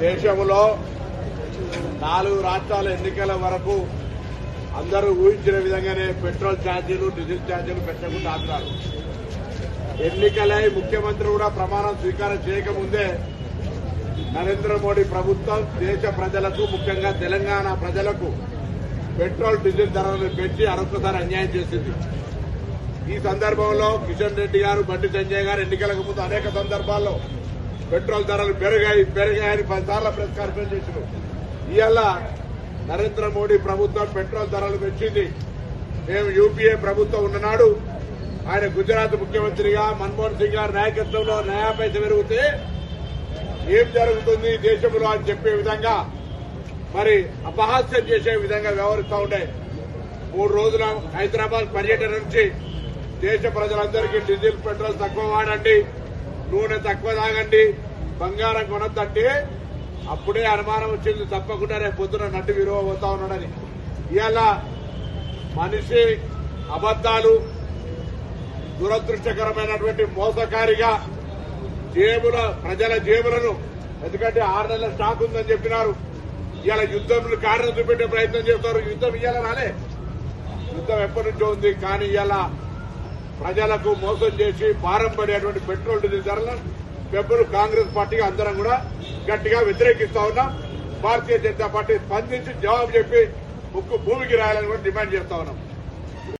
దేశంలో 4 రాష్ట్రాల ఎన్నికల వరకు అందరూ ఊహించిన విధంగానే పెట్రోల్ ఛార్జీలు డీజిల్ ఛార్జీలు పెంచకుండా ఆపారు. ఎన్నికలై ముఖ్యమంత్రి కూడా ప్రమాణం స్వీకారం చేయకముందే నరేంద్ర మోడీ ప్రభుత్వం దేశ ప్రజలకు ముఖ్యంగా తెలంగాణ ప్రజలకు పెట్రోల్ డీజిల్ ధరలను పెంచి మరొకసారి అన్యాయం చేసింది. ఈ సందర్భంలో కిషన్ రెడ్డి గారు, బండి సంజయ్ గారు ఎన్నికలకు ముందు అనేక సందర్భాల్లో పెట్రోల్ ధరలు పెరిగాయని 10 సార్లు ప్రెస్ కాన్ఫరెన్స్ చేశారు. ఇవాళ నరేంద్ర మోడీ ప్రభుత్వం పెట్రోల్ ధరలు పెంచింది. మేము యూపీఏ ప్రభుత్వం ఉన్ననాడు ఆయన గుజరాత్ ముఖ్యమంత్రిగా మన్మోహన్ సింగ్ గారి నాయకత్వంలో నయా పైస పెరిగితే ఏం జరుగుతుంది దేశంలో అని చెప్పే విధంగా మరి అపహాస్యం చేసే విధంగా వ్యవహరిస్తూ ఉండే 3 రోజుల హైదరాబాద్ పర్యటన నుంచి దేశ ప్రజలందరికీ డీజిల్ పెట్రోల్ తక్కువ వాడండి, నూనె తక్కువ తాగండి, బంగారం కొనొద్దంటే అప్పుడే అనుమానం వచ్చింది తప్పకుండా రేపు పొద్దున నడ్డు విలువ పోతా ఉన్నాడని. ఇవాళ మనిషి అబద్దాలు, దురదృష్టకరమైనటువంటి మోసకారిగా ప్రజల జేబులను, ఎందుకంటే 6 నెలల స్టాక్ ఉందని చెప్పినారు. ఇవాళ యుద్ధంలో కారణం చూపెట్టే ప్రయత్నం చేస్తారు. యుద్ధం ఇవాళ రాలే, యుద్ధం ఎప్పటి నుంచో ఉంది. కానీ ఇవాళ ప్రజలకు మోసం చేసి భారం పడేటువంటి పెట్రోల్ డీజిల్ ధరలను పెబ్బులు కాంగ్రెస్ పార్టీగా అందరం కూడా గట్టిగా వ్యతిరేకిస్తా ఉన్నాం. భారతీయ జనతా పార్టీ స్పందించి జవాబు చెప్పి ముక్కు భూమికి రాయాలని కూడా డిమాండ్ చేస్తా ఉన్నాం.